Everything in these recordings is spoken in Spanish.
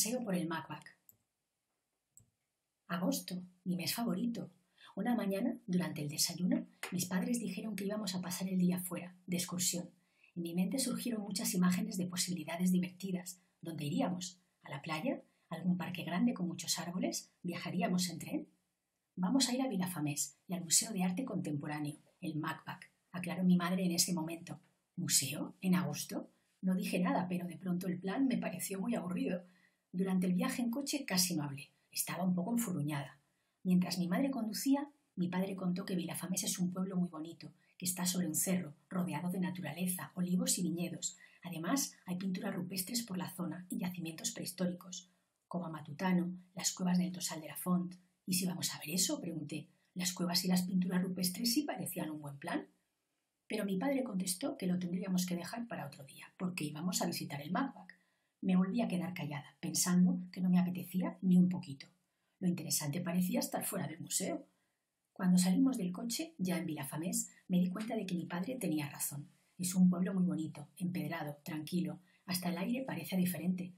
paseo por el Macbac. Agosto, mi mes favorito. Una mañana, durante el desayuno, mis padres dijeron que íbamos a pasar el día fuera, de excursión. En mi mente surgieron muchas imágenes de posibilidades divertidas. ¿Dónde iríamos? ¿A la playa? ¿Algún parque grande con muchos árboles? ¿Viajaríamos en tren? Vamos a ir a Vilafamés y al Museo de Arte Contemporáneo, el Macbac, aclaró mi madre en ese momento. ¿Museo? ¿En agosto? No dije nada, pero de pronto el plan me pareció muy aburrido. Durante el viaje en coche casi no hablé. Estaba un poco enfurruñada. Mientras mi madre conducía, mi padre contó que Vilafamés es un pueblo muy bonito, que está sobre un cerro, rodeado de naturaleza, olivos y viñedos. Además, hay pinturas rupestres por la zona y yacimientos prehistóricos, como a Matutano, las cuevas del Tosal de la Font. ¿Y si vamos a ver eso?, pregunté. Las cuevas y las pinturas rupestres sí parecían un buen plan. Pero mi padre contestó que lo tendríamos que dejar para otro día, porque íbamos a visitar el Macbac. Me volví a quedar callada, pensando que no me apetecía ni un poquito. Lo interesante parecía estar fuera del museo. Cuando salimos del coche, ya en Vilafamés, me di cuenta de que mi padre tenía razón. Es un pueblo muy bonito, empedrado, tranquilo. Hasta el aire parece diferente.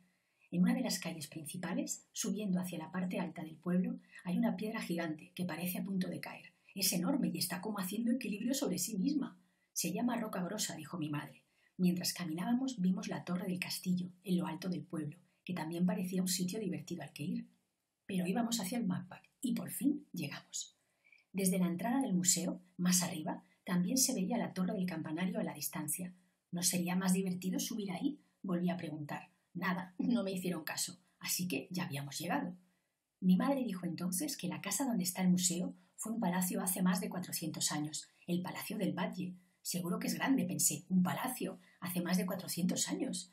En una de las calles principales, subiendo hacia la parte alta del pueblo, hay una piedra gigante que parece a punto de caer. Es enorme y está como haciendo equilibrio sobre sí misma. Se llama Roca Brosa, dijo mi madre. Mientras caminábamos vimos la torre del castillo, en lo alto del pueblo, que también parecía un sitio divertido al que ir. Pero íbamos hacia el Macbac y por fin llegamos. Desde la entrada del museo, más arriba, también se veía la torre del campanario a la distancia. ¿No sería más divertido subir ahí?, volví a preguntar. Nada, no me hicieron caso, así que ya habíamos llegado. Mi madre dijo entonces que la casa donde está el museo fue un palacio hace más de 400 años, el Palacio del Batlle. Seguro que es grande, pensé, un palacio, hace más de 400 años.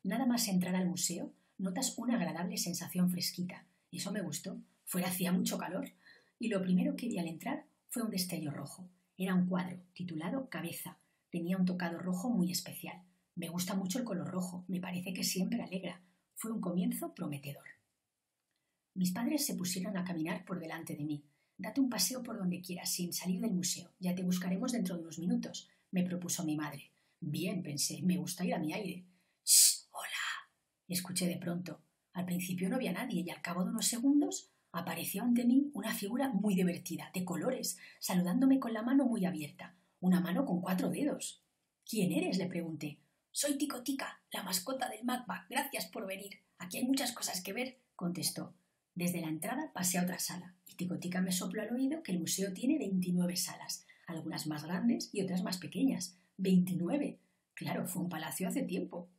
Nada más entrar al museo, notas una agradable sensación fresquita. Eso me gustó. Fuera hacía mucho calor. Y lo primero que vi al entrar fue un destello rojo. Era un cuadro, titulado Cabeza. Tenía un tocado rojo muy especial. Me gusta mucho el color rojo, me parece que siempre alegra. Fue un comienzo prometedor. Mis padres se pusieron a caminar por delante de mí. Date un paseo por donde quieras, sin salir del museo. Ya te buscaremos dentro de unos minutos, me propuso mi madre. Bien, pensé, me gusta ir a mi aire. ¡Shh! ¡Hola! Escuché de pronto. Al principio no había nadie y al cabo de unos segundos apareció ante mí una figura muy divertida, de colores, saludándome con la mano muy abierta. Una mano con 4 dedos. ¿Quién eres?, le pregunté. Soy Ticotica, la mascota del Macbac. Gracias por venir. Aquí hay muchas cosas que ver, contestó. Desde la entrada pasé a otra sala y Ticotica me sopló al oído que el museo tiene 29 salas, algunas más grandes y otras más pequeñas. 29. Claro, fue un palacio hace tiempo.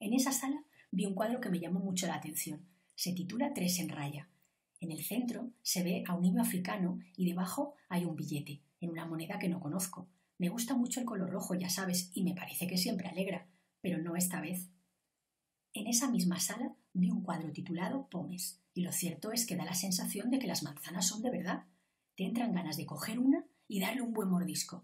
En esa sala vi un cuadro que me llamó mucho la atención. Se titula 3 en raya. En el centro se ve a un niño africano y debajo hay un billete, en una moneda que no conozco. Me gusta mucho el color rojo, ya sabes, y me parece que siempre alegra, pero no esta vez. En esa misma sala vi un cuadro titulado Pomes, y lo cierto es que da la sensación de que las manzanas son de verdad. Te entran ganas de coger una y darle un buen mordisco.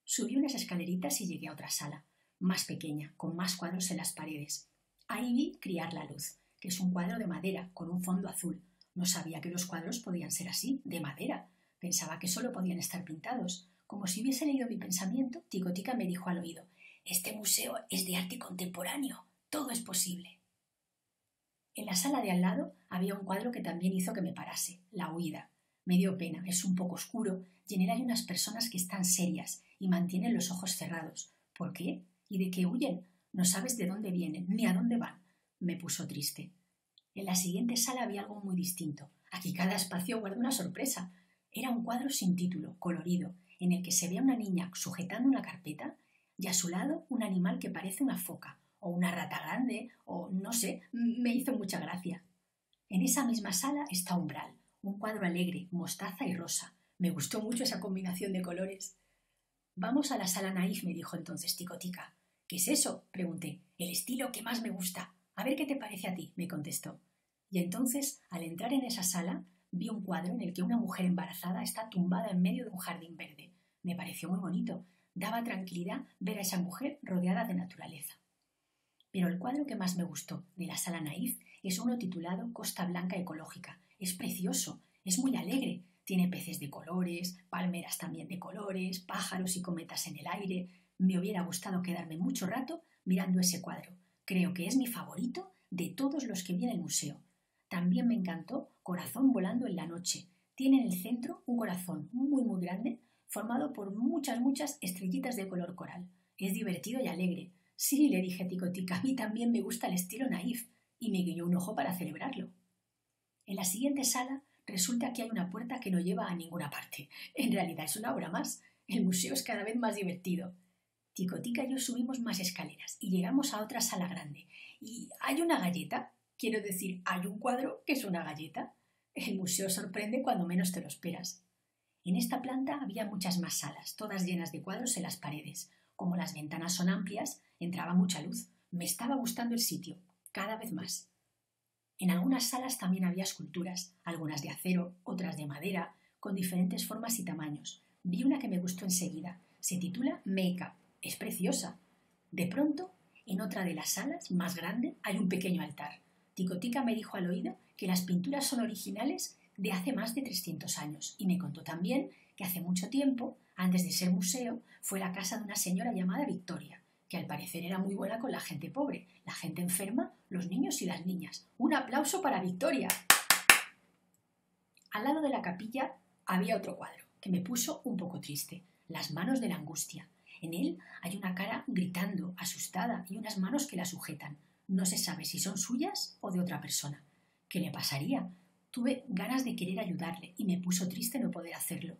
Subí unas escaleritas y llegué a otra sala, más pequeña, con más cuadros en las paredes. Ahí vi Criar la luz, que es un cuadro de madera con un fondo azul. No sabía que los cuadros podían ser así, de madera. Pensaba que solo podían estar pintados. Como si hubiese leído mi pensamiento, Ticotica me dijo al oído: «Este museo es de arte contemporáneo. Todo es posible». En la sala de al lado había un cuadro que también hizo que me parase, La huida. Me dio pena, es un poco oscuro y en él hay unas personas que están serias y mantienen los ojos cerrados. ¿Por qué? ¿Y de qué huyen? No sabes de dónde vienen ni a dónde van. Me puso triste. En la siguiente sala había algo muy distinto. Aquí cada espacio guarda una sorpresa. Era un cuadro sin título, colorido, en el que se ve a una niña sujetando una carpeta y a su lado un animal que parece una foca, o una rata grande, o no sé, me hizo mucha gracia. En esa misma sala está Umbral, un cuadro alegre, mostaza y rosa. Me gustó mucho esa combinación de colores. Vamos a la sala naif, me dijo entonces Ticotica. ¿Qué es eso?, pregunté. El estilo que más me gusta. A ver qué te parece a ti, me contestó. Y entonces, al entrar en esa sala, vi un cuadro en el que una mujer embarazada está tumbada en medio de un jardín verde. Me pareció muy bonito. Daba tranquilidad ver a esa mujer rodeada de naturaleza. Pero el cuadro que más me gustó de la sala naif es uno titulado Costa Blanca Ecológica. Es precioso, es muy alegre. Tiene peces de colores, palmeras también de colores, pájaros y cometas en el aire. Me hubiera gustado quedarme mucho rato mirando ese cuadro. Creo que es mi favorito de todos los que vi en el museo. También me encantó Corazón volando en la noche. Tiene en el centro un corazón muy muy grande formado por muchas estrellitas de color coral. Es divertido y alegre. Sí, le dije a Ticotica, a mí también me gusta el estilo naif, y me guiñó un ojo para celebrarlo. En la siguiente sala resulta que hay una puerta que no lleva a ninguna parte. En realidad es una obra más. El museo es cada vez más divertido. Ticotica y yo subimos más escaleras y llegamos a otra sala grande. Y hay una galleta, quiero decir, hay un cuadro que es una galleta. El museo sorprende cuando menos te lo esperas. En esta planta había muchas más salas, todas llenas de cuadros en las paredes. Como las ventanas son amplias, entraba mucha luz. Me estaba gustando el sitio, cada vez más. En algunas salas también había esculturas, algunas de acero, otras de madera, con diferentes formas y tamaños. Vi una que me gustó enseguida. Se titula Make Up. Es preciosa. De pronto, en otra de las salas, más grande, hay un pequeño altar. Ticotica me dijo al oído que las pinturas son originales de hace más de 300 años y me contó también que hace mucho tiempo, antes de ser museo, fue la casa de una señora llamada Victoria, que al parecer era muy buena con la gente pobre, la gente enferma, los niños y las niñas. ¡Un aplauso para Victoria! Al lado de la capilla había otro cuadro, que me puso un poco triste, Las manos de la angustia. En él hay una cara gritando, asustada, y unas manos que la sujetan. No se sabe si son suyas o de otra persona. ¿Qué le pasaría? Tuve ganas de querer ayudarle y me puso triste no poder hacerlo.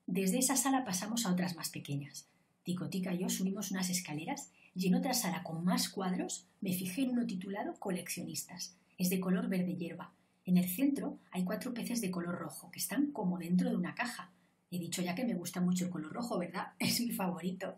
Desde esa sala pasamos a otras más pequeñas. Ticotica y yo subimos unas escaleras y en otra sala con más cuadros me fijé en uno titulado Coleccionistas. Es de color verde hierba. En el centro hay 4 peces de color rojo que están como dentro de una caja. He dicho ya que me gusta mucho el color rojo, ¿verdad? Es mi favorito.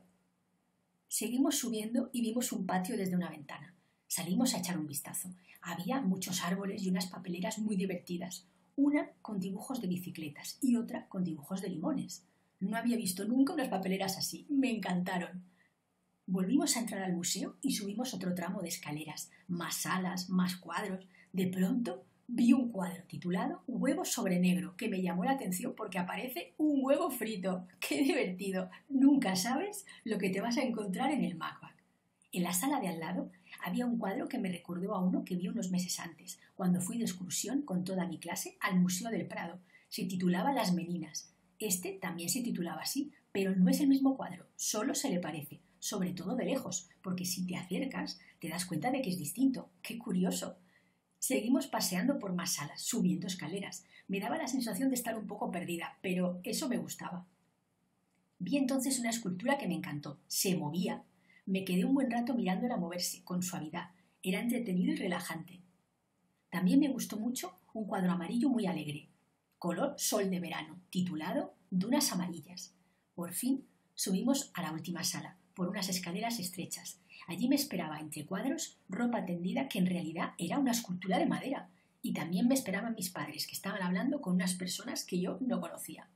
Seguimos subiendo y vimos un patio desde una ventana. Salimos a echar un vistazo. Había muchos árboles y unas papeleras muy divertidas. Una con dibujos de bicicletas y otra con dibujos de limones. No había visto nunca unas papeleras así. Me encantaron. Volvimos a entrar al museo y subimos otro tramo de escaleras. Más salas, más cuadros. De pronto vi un cuadro titulado Huevo sobre negro, que me llamó la atención porque aparece un huevo frito. ¡Qué divertido! Nunca sabes lo que te vas a encontrar en el MACBA. En la sala de al lado había un cuadro que me recordó a uno que vi unos meses antes, cuando fui de excursión con toda mi clase al Museo del Prado. Se titulaba Las Meninas. Este también se titulaba así, pero no es el mismo cuadro, solo se le parece, sobre todo de lejos, porque si te acercas te das cuenta de que es distinto. ¡Qué curioso! Seguimos paseando por más salas, subiendo escaleras. Me daba la sensación de estar un poco perdida, pero eso me gustaba. Vi entonces una escultura que me encantó. Se movía. Me quedé un buen rato mirándola moverse, con suavidad. Era entretenido y relajante. También me gustó mucho un cuadro amarillo muy alegre, color sol de verano, titulado Dunas amarillas. Por fin subimos a la última sala, por unas escaleras estrechas. Allí me esperaba, entre cuadros, ropa tendida que en realidad era una escultura de madera. Y también me esperaban mis padres, que estaban hablando con unas personas que yo no conocía.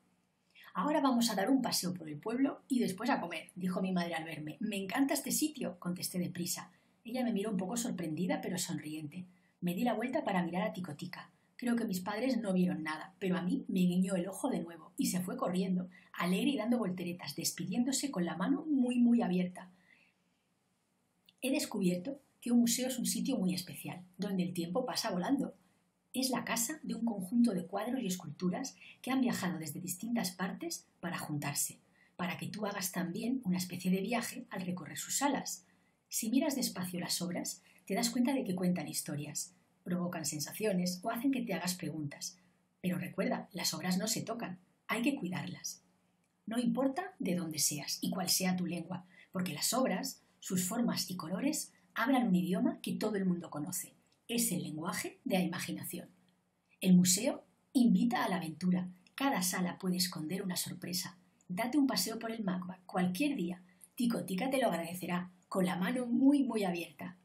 «Ahora vamos a dar un paseo por el pueblo y después a comer», dijo mi madre al verme. «Me encanta este sitio», contesté deprisa. Ella me miró un poco sorprendida pero sonriente. Me di la vuelta para mirar a Ticotica. Creo que mis padres no vieron nada, pero a mí me guiñó el ojo de nuevo y se fue corriendo, alegre y dando volteretas, despidiéndose con la mano muy abierta. He descubierto que un museo es un sitio muy especial, donde el tiempo pasa volando. Es la casa de un conjunto de cuadros y esculturas que han viajado desde distintas partes para juntarse, para que tú hagas también una especie de viaje al recorrer sus salas. Si miras despacio las obras, te das cuenta de que cuentan historias, provocan sensaciones o hacen que te hagas preguntas. Pero recuerda, las obras no se tocan, hay que cuidarlas. No importa de dónde seas y cuál sea tu lengua, porque las obras, sus formas y colores, hablan un idioma que todo el mundo conoce. Es el lenguaje de la imaginación. El museo invita a la aventura. Cada sala puede esconder una sorpresa. Date un paseo por el MACBA cualquier día. Ticotica te lo agradecerá, con la mano muy abierta.